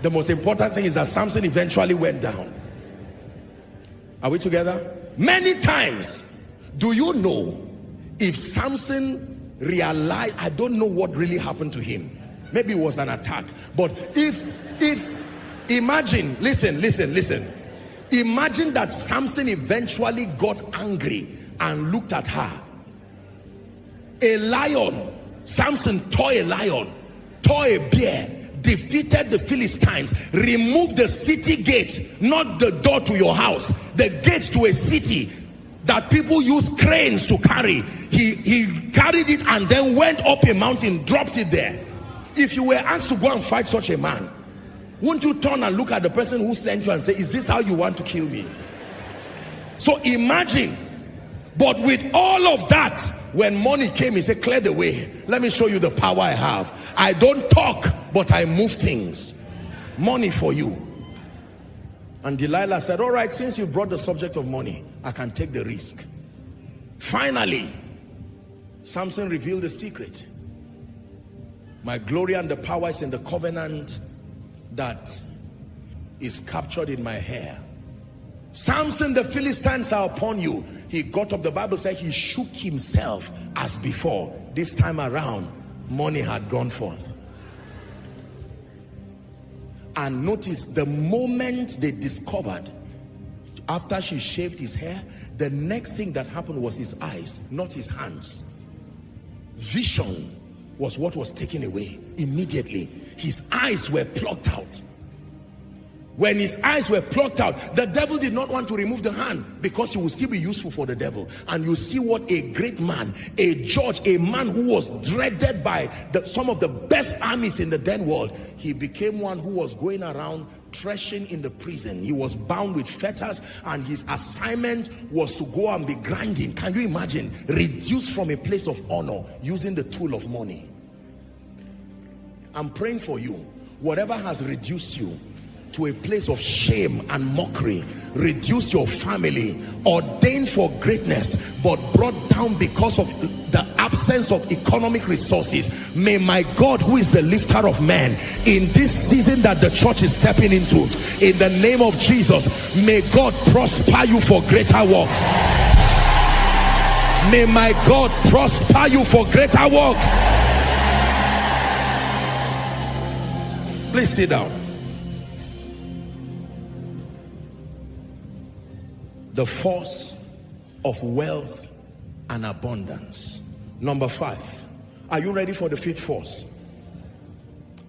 The most important thing is that Samson eventually went down. Are we together? Many times, do you know, if Samson realized, I don't know what really happened to him. Maybe it was an attack. But if imagine, listen. Imagine that Samson eventually got angry and looked at her. A lion, Samson tore a lion, tore a bear, defeated the Philistines, removed the city gate, not the door to your house, the gate to a city that people use cranes to carry. He carried it and then went up a mountain, dropped it there. If you were asked to go and fight such a man, wouldn't you turn and look at the person who sent you and say, is this how you want to kill me? So imagine, but with all of that, when money came, he said, clear the way. Let me show you the power I have. I don't talk, but I move things. Money for you. And Delilah said, all right, since you brought the subject of money, I can take the risk. Finally, Samson revealed the secret. My glory and the power is in the covenant that is captured in my hair. Samson, the Philistines are upon you. He got up, the Bible said he shook himself as before. This time around, money had gone forth. And notice, the moment they discovered, after she shaved his hair, the next thing that happened was his eyes, not his hands. Vision was what was taken away immediately. His eyes were plucked out. When his eyes were plucked out, the devil did not want to remove the hand, because he would still be useful for the devil. And you see what a great man, a judge, a man who was dreaded by some of the best armies in the then world, he became one who was going around threshing in the prison. He was bound with fetters, and his assignment was to go and be grinding. Can you imagine? Reduced from a place of honor using the tool of money. I'm praying for you. Whatever has reduced you to a place of shame and mockery, reduced your family, ordained for greatness, but brought down because of the absence of economic resources, may my God, who is the lifter of men, in this season that the church is stepping into, in the name of Jesus, may God prosper you for greater works. May my God prosper you for greater works. Please sit down. The force of wealth and abundance. Number 5. Are you ready for the 5th force?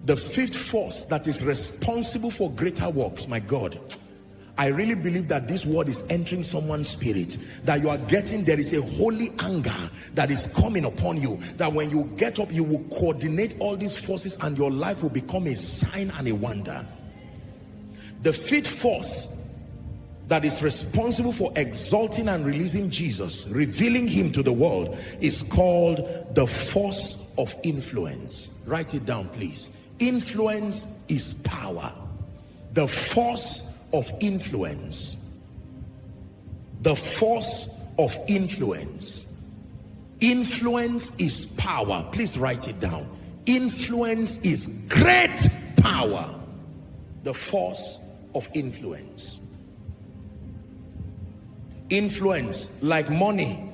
The 5th force that is responsible for greater works. My God, I really believe that this word is entering someone's spirit, that you are getting, there is a holy anger that is coming upon you, that when you get up, you will coordinate all these forces and your life will become a sign and a wonder. The 5th force that is responsible for exalting and releasing Jesus, revealing him to the world, is called the force of influence. Write it down, please. Influence is power. The force of influence. The force of influence. Influence is power. Please write it down. Influence is great power. The force of influence. Influence, like money,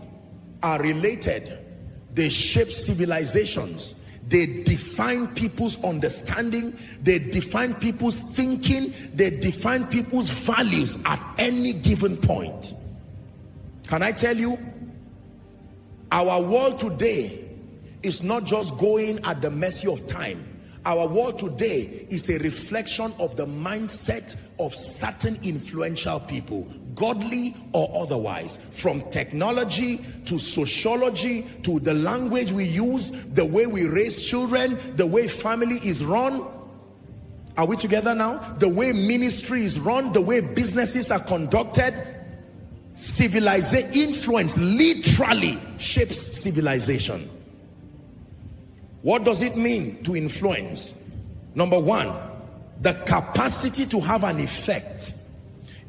are related. They shape civilizations. They define people's understanding. They define people's thinking. They define people's values at any given point. Can I tell you, our world today is not just going at the mercy of time. Our world today is a reflection of the mindset of certain influential people, godly or otherwise, from technology to sociology to the language we use, the way we raise children, the way family is run. Are we together now? The way ministry is run, the way businesses are conducted. Civilization, influence literally shapes civilization. What does it mean to influence? Number 1, the capacity to have an effect.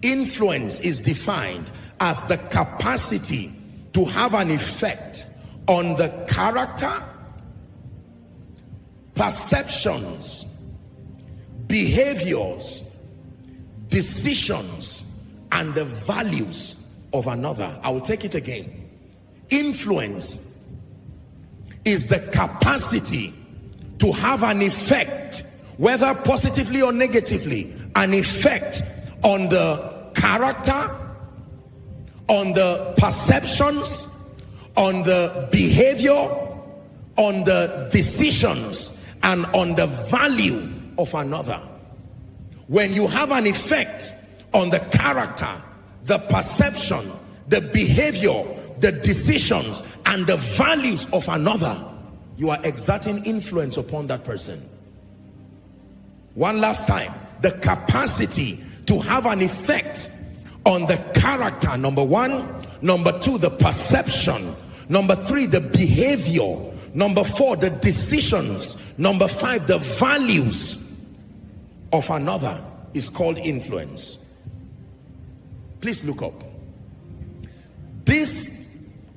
Influence is defined as the capacity to have an effect on the character, perceptions, behaviors, decisions, and the values of another. I will take it again. Influence is the capacity to have an effect, whether positively or negatively, an effect on the character, on the perceptions, on the behavior, on the decisions, and on the value of another. When you have an effect on the character, the perception, the behavior, the decisions, and the values of another, you are exerting influence upon that person. One last time, the capacity to have an effect on the character, number one. Number two, the perception. Number three, the behavior. Number four, the decisions. Number five, the values of another is called influence. Please look up. This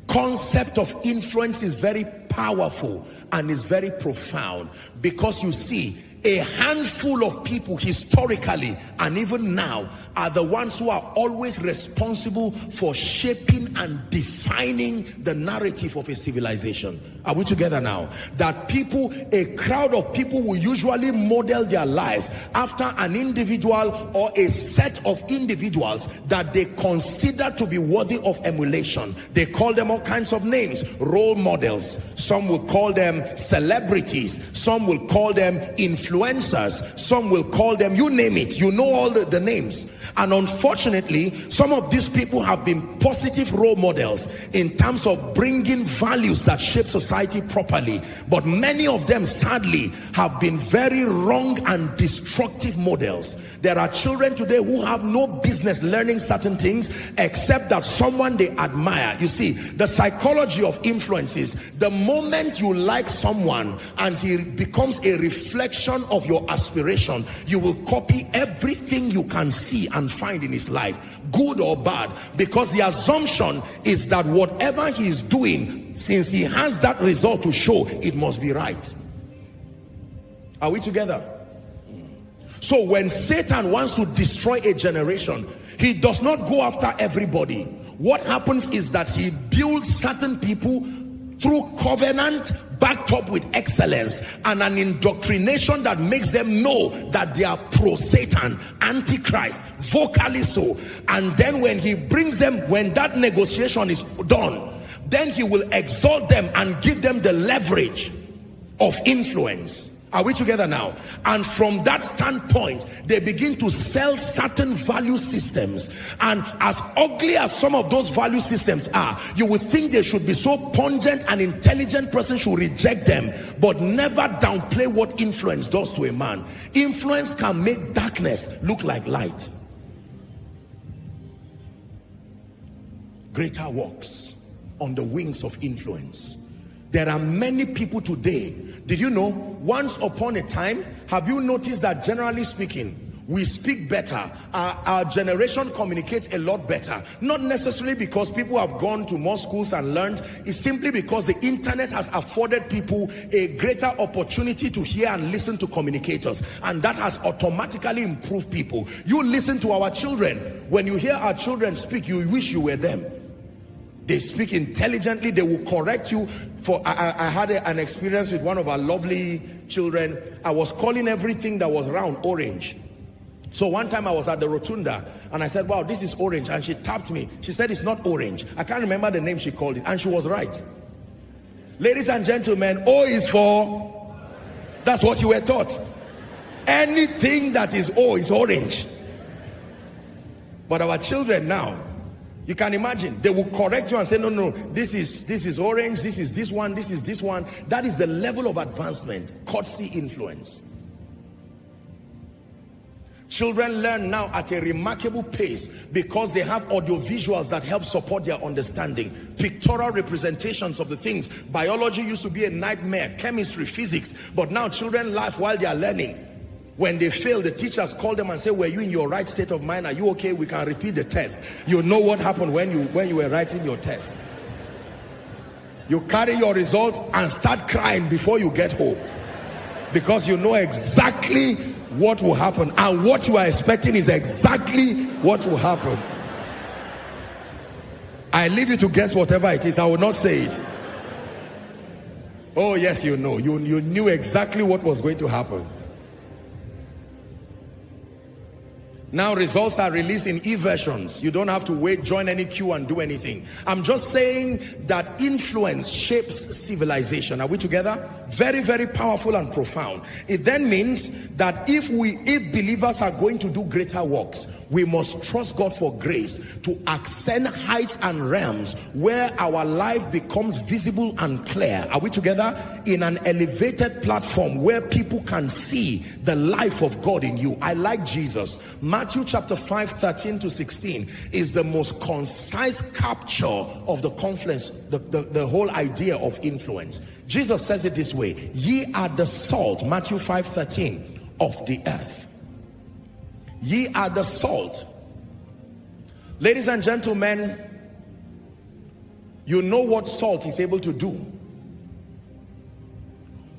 concept of influence is very powerful and is very profound, because you see, a handful of people historically and even now are the ones who are always responsible for shaping and defining the narrative of a civilization. Are we together now? That people, a crowd of people, will usually model their lives after an individual or a set of individuals that they consider to be worthy of emulation. They call them all kinds of names. Role models. Some will call them celebrities. Some will call them influencers. Some will call them, you name it. You know all the names. And unfortunately, some of these people have been positive role models in terms of bringing values that shape society properly. But many of them, sadly, have been very wrong and destructive models. There are children today who have no business learning certain things except that someone they admire. You see, the psychology of influence is the moment you like someone and he becomes a reflection of your aspiration, you will copy everything you can see and find in his life, good or bad, because the assumption is that whatever he is doing, since he has that result to show, it must be right. Are we together? So when Satan wants to destroy a generation, he does not go after everybody. What happens is that he builds certain people through covenant, backed up with excellence, and an indoctrination that makes them know that they are pro-Satan, antichrist, vocally so. And then when he brings them, when that negotiation is done, then he will exalt them and give them the leverage of influence. Are we together now? And from that standpoint, they begin to sell certain value systems. And as ugly as some of those value systems are, you would think they should be so pungent, an intelligent person should reject them, but never downplay what influence does to a man. Influence can make darkness look like light. Greater works on the wings of influence. There are many people today. Did you know, once upon a time, have you noticed that generally speaking, we speak better, our generation communicates a lot better? Not necessarily because people have gone to more schools and learned. It's simply because the internet has afforded people a greater opportunity to hear and listen to communicators, and that has automatically improved people. You listen to our children. When you hear our children speak, you wish you were them. They speak intelligently. They will correct you. I had an experience with one of our lovely children. I was calling everything that was round orange. So one time I was at the rotunda and I said, wow, this is orange. And she tapped me. She said, it's not orange. I can't remember the name she called it. And she was right. Ladies and gentlemen, O is for, that's what you were taught. Anything that is O is orange. But our children now, you can imagine, they will correct you and say, no, this is orange, this is this one, this is this one. That is the level of advancement, courtesy influence. Children learn now at a remarkable pace because they have audiovisuals that help support their understanding. Pictorial representations of the things. Biology used to be a nightmare, chemistry, physics, but now children laugh while they are learning. When they fail, the teachers call them and say, were you in your right state of mind? Are you okay? We can repeat the test. You know what happened when you were writing your test. You carry your result and start crying before you get home, because you know exactly what will happen, and what you are expecting is exactly what will happen. I leave you to guess whatever it is. I will not say it. Oh yes, you know, you knew exactly what was going to happen. Now results are released in e-versions. You don't have to wait, join any queue and do anything. I'm just saying that influence shapes civilization. Are we together? Very, very powerful and profound. It then means that if believers are going to do greater works, we must trust God for grace to ascend heights and realms where our life becomes visible and clear. Are we together? In an elevated platform where people can see the life of God in you. I like Jesus. Matthew chapter 5, 13 to 16 is the most concise capture of the confluence, the whole idea of influence. Jesus says it this way: ye are the salt, Matthew 5, 13, of the earth. Ye are the salt. Ladies and gentlemen, you know what salt is able to do.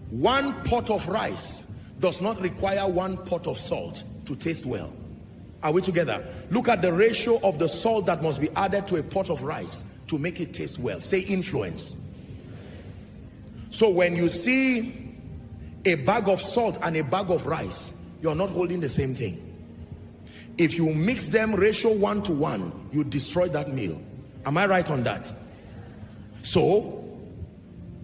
1 pot of rice does not require 1 pot of salt to taste well. Are we together? Look at the ratio of the salt that must be added to a pot of rice to make it taste well. Say influence. So when you see a bag of salt and a bag of rice, you're not holding the same thing. If you mix them ratio 1 to 1, you destroy that meal. Am I right on that? So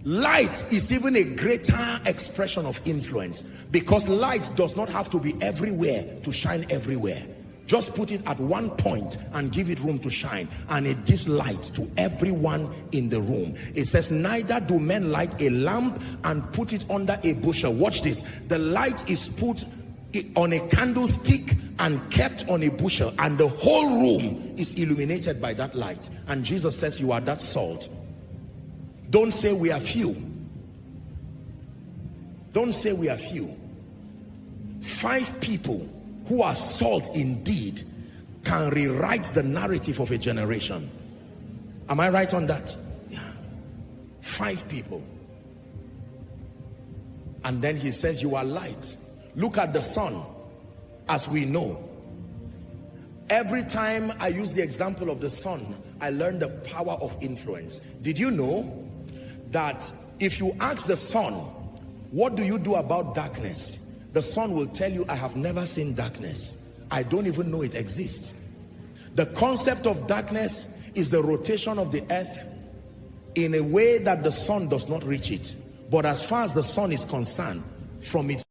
light is even a greater expression of influence, because light does not have to be everywhere to shine everywhere. Just put it at one point and give it room to shine, and it gives light to everyone in the room. It says, neither do men light a lamp and put it under a bushel. Watch this. The light is put on a candlestick and kept on a bushel, and the whole room is illuminated by that light. And Jesus says, you are that salt. Don't say we are few. Don't say we are few. 5 people who are salt indeed can rewrite the narrative of a generation. Am I right on that? Yeah. 5 people. And then he says, you are light. Look at the sun. As we know, every time I use the example of the sun, I learned the power of influence. Did you know that if you ask the sun, what do you do about darkness? The sun will tell you, I have never seen darkness. I don't even know it exists. The concept of darkness is the rotation of the earth in a way that the sun does not reach it. But as far as the sun is concerned, from its